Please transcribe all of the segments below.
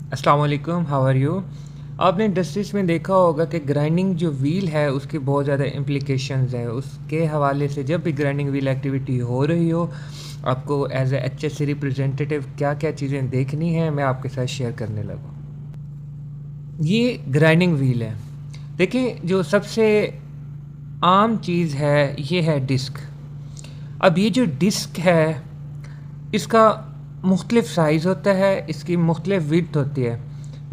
अस्सलाम वालेकुम, how are you? आपने इंडस्ट्रीज में देखा होगा कि ग्राइंडिंग जो व्हील है उसकी बहुत ज़्यादा इम्प्लीकेशंस है। उसके हवाले से जब भी ग्राइंडिंग व्हील एक्टिविटी हो रही हो, आपको as a H S C representative क्या क्या चीज़ें देखनी है मैं आपके साथ शेयर करने लगा। ये ग्राइंडिंग व्हील है। देखिए, जो सबसे आम चीज़ है ये है डिस्क। अब ये जो डिस्क है इसका मुख्तलिफ साइज़ होता है, इसकी मुख्तलिफ विड्थ होती है,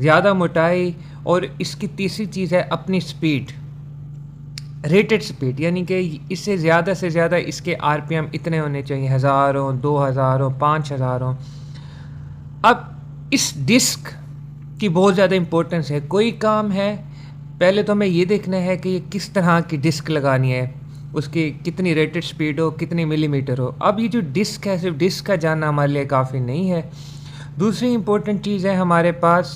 ज़्यादा मोटाई, और इसकी तीसरी चीज़ है अपनी स्पीड, रेटेड स्पीड, यानी कि इससे ज़्यादा से ज़्यादा इसके आरपीएम इतने होने चाहिए, 1000 हो, 2000 हो, 5000 हो। अब इस डिस्क की बहुत ज़्यादा इम्पोर्टेंस है। कोई काम है, पहले तो हमें ये देखना है कि ये किस तरह की डिस्क लगानी है, उसकी कितनी रेटेड स्पीड हो, कितनी मिलीमीटर हो। अब ये जो डिस्क है, सिर्फ डिस्क का जानना हमारे लिए काफ़ी नहीं है। दूसरी इम्पोर्टेंट चीज़ है हमारे पास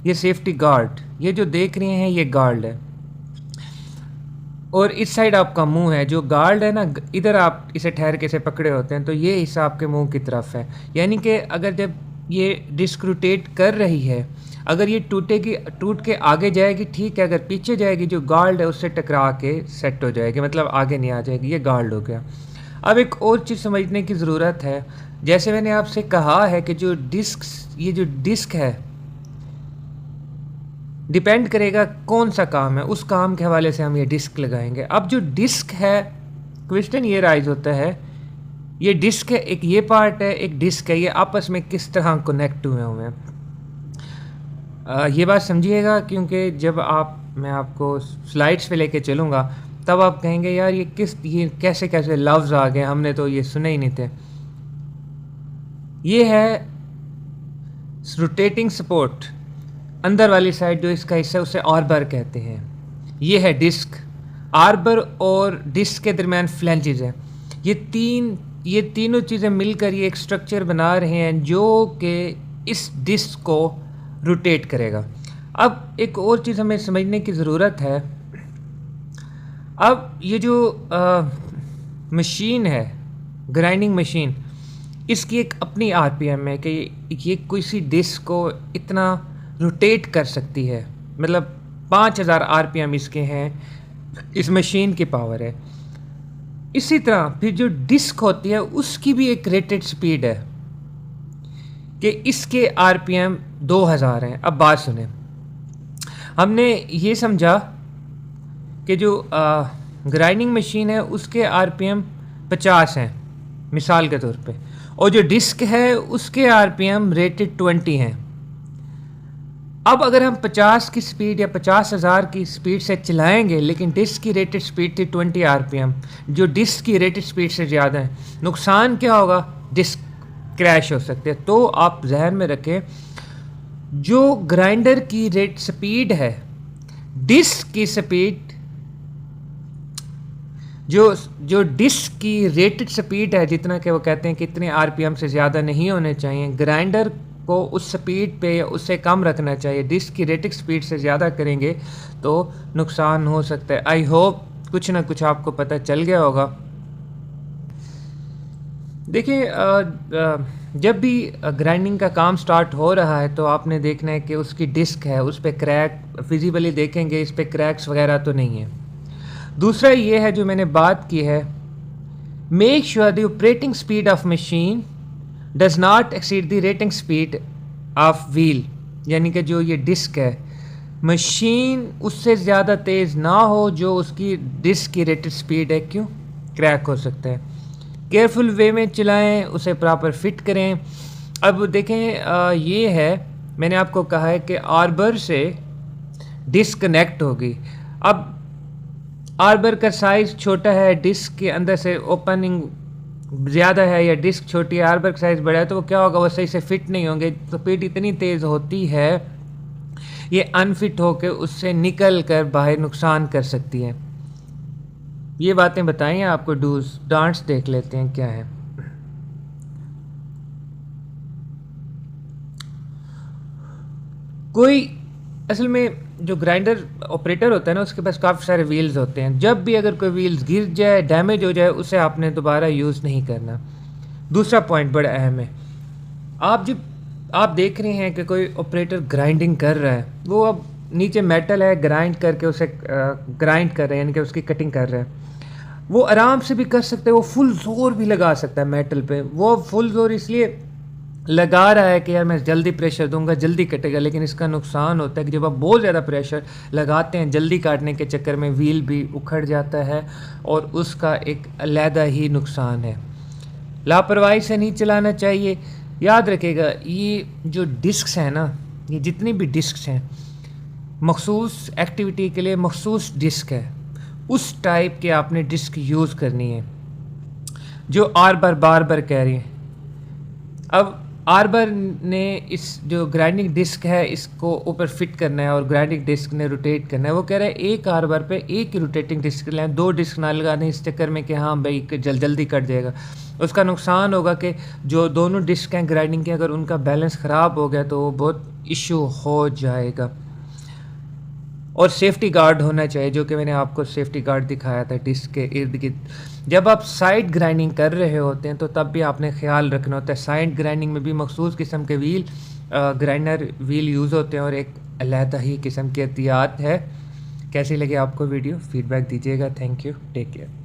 ये सेफ्टी गार्ड। ये जो देख रहे हैं ये गार्ड है, और इस साइड आपका मुंह है। जो गार्ड है ना, इधर आप इसे ठहर के से पकड़े होते हैं, तो ये हिस्सा आपके मुंह की तरफ है। यानी कि अगर जब ये डिस्क रोटेट कर रही है, अगर ये टूटेगी, टूट के आगे जाएगी ठीक है, अगर पीछे जाएगी जो गार्ड है उससे टकरा के सेट हो जाएगी, मतलब आगे नहीं आ जाएगी। ये गार्ड हो गया। अब एक और चीज़ समझने की ज़रूरत है। जैसे मैंने आपसे कहा है कि जो डिस्क, ये जो डिस्क है डिपेंड करेगा कौन सा काम है, उस काम के हवाले से हम ये डिस्क लगाएंगे। अब जो डिस्क है, क्वेश्चन ये राइज होता है, ये डिस्क है, एक ये पार्ट है, एक डिस्क है, ये आपस में किस तरह कनेक्ट हुए हैं। ये बात समझिएगा, क्योंकि जब मैं आपको स्लाइड्स पे लेके चलूँगा तब आप कहेंगे यार ये कैसे कैसे लफ्ज़ आ गए, हमने तो ये सुने ही नहीं थे। ये है रोटेटिंग सपोर्ट, अंदर वाली साइड जो इसका हिस्सा है उसे आर्बर कहते हैं। ये है डिस्क। आर्बर और डिस्क के दरमियान फ्लैंजेस हैं। ये तीनों चीज़ें मिलकर ये एक स्ट्रक्चर बना रहे हैं जो कि इस डिस्क को रोटेट करेगा। अब एक और चीज़ हमें समझने की ज़रूरत है। अब ये जो मशीन है, ग्राइंडिंग मशीन, इसकी एक अपनी आरपीएम है कि ये कोई सी डिस्क को इतना रोटेट कर सकती है, मतलब 5000 आरपीएम इसके हैं, इस मशीन की पावर है। इसी तरह फिर जो डिस्क होती है उसकी भी एक रेटेड स्पीड है कि इसके आरपीएम 2000 हैं। अब बात सुने, हमने ये समझा कि जो ग्राइंडिंग मशीन है उसके आरपीएम 50 हैं मिसाल के तौर पे, और जो डिस्क है उसके आरपीएम रेटेड 20 हैं। अब अगर हम 50 की स्पीड या 50,000 की स्पीड से चलाएंगे, लेकिन डिस्क की रेटेड स्पीड थी 20 आरपीएम, जो डिस्क की रेटेड स्पीड से ज़्यादा है, नुकसान क्या होगा? डिस्क क्रैश हो सकते हैं। तो आप जहन में रखें, जो ग्राइंडर की रेट स्पीड है, डिस्क की स्पीड, जो डिस्क की रेटेड स्पीड है, जितना कि वो कहते हैं कि इतने आरपीएम से ज़्यादा नहीं होने चाहिए, ग्राइंडर को उस स्पीड पे या उससे कम रखना चाहिए। डिस्क की रेटेड स्पीड से ज़्यादा करेंगे तो नुकसान हो सकता है। आई होप कुछ ना कुछ आपको पता चल गया होगा। देखिए, जब भी ग्राइंडिंग का काम स्टार्ट हो रहा है तो आपने देखना है कि उसकी डिस्क है, उस पर क्रैक फिजिबली देखेंगे, इस पर क्रैक्स वगैरह तो नहीं है। दूसरा ये है जो मैंने बात की है, make sure the operating speed of machine does not exceed the rating speed of wheel, यानी कि जो ये डिस्क है, मशीन उससे ज़्यादा तेज़ ना हो जो उसकी डिस्क की रेटेड स्पीड है। क्यों? क्रैक हो सकता है। केयरफुल वे में चलाएं, उसे प्रॉपर फिट करें। अब देखें, ये है, मैंने आपको कहा है कि आर्बर से डिस्कनेक्ट होगी। अब आर्बर का साइज़ छोटा है, डिस्क के अंदर से ओपनिंग ज़्यादा है, या डिस्क छोटी है, आर्बर का साइज़ बड़ा है, तो वो क्या होगा, वो सही से फिट नहीं होंगे। तो स्पीड इतनी तेज़ होती है, ये अनफिट होकर उससे निकल कर बाहर नुकसान कर सकती है। ये बातें बताइए आपको, डूज डांट्स देख लेते हैं क्या है। कोई असल में जो ग्राइंडर ऑपरेटर होता है ना, उसके पास काफ़ी सारे व्हील्स होते हैं। जब भी अगर कोई व्हील्स गिर जाए, डैमेज हो जाए, उसे आपने दोबारा यूज़ नहीं करना। दूसरा पॉइंट बड़ा अहम है, आप जब आप देख रहे हैं कि कोई ऑपरेटर ग्राइंडिंग कर रहा है, वो अब नीचे मेटल है, ग्राइंड करके उसे ग्राइंड कर रहे हैं, यानी कि उसकी कटिंग कर रहे हैं। वो आराम से भी कर सकते हैं, वो फुल ज़ोर भी लगा सकता है मेटल पे। वो फुल ज़ोर इसलिए लगा रहा है कि यार मैं जल्दी प्रेशर दूंगा जल्दी कटेगा, लेकिन इसका नुकसान होता है कि जब आप बहुत ज़्यादा प्रेशर लगाते हैं जल्दी काटने के चक्कर में व्हील भी उखड़ जाता है और उसका एक अलहदा ही नुकसान है। लापरवाही से नहीं चलाना चाहिए। याद रखिएगा, ये जो डिस्क्स हैं ना, ये जितनी भी डिस्क्स हैं मखसूस एक्टिविटी के लिए मखसूस डिस्क है, उस टाइप के आपने डिस्क यूज़ करनी है जो बार बार कह रही है। अब आर्बर ने इस जो ग्राइंडिंग डिस्क है इसको ऊपर फिट करना है और ग्राइंडिंग डिस्क ने रोटेट करना है। वो कह रहा है एक आर्बर पे एक ही रोटेटिंग डिस्क लें, 2 डिस्क ना लगाने इस चक्कर में कि हाँ भाई जल्दी कट जाएगा। उसका नुकसान होगा कि जो दोनों डिस्क हैं ग्राइंडिंग के, अगर उनका बैलेंस ख़राब हो गया तो वो बहुत इशू हो जाएगा। और सेफ्टी गार्ड होना चाहिए, जो कि मैंने आपको सेफ्टी गार्ड दिखाया था डिस्क के इर्द गिर्द। जब आप साइड ग्राइंडिंग कर रहे होते हैं तो तब भी आपने ख्याल रखना होता है। साइड ग्राइंडिंग में भी मखसूस किस्म के व्हील ग्राइंडर व्हील यूज़ होते हैं और एक अलहदा ही किस्म की एहतियात है। कैसी लगी आपको वीडियो, फीडबैक दीजिएगा। Thank you, take care.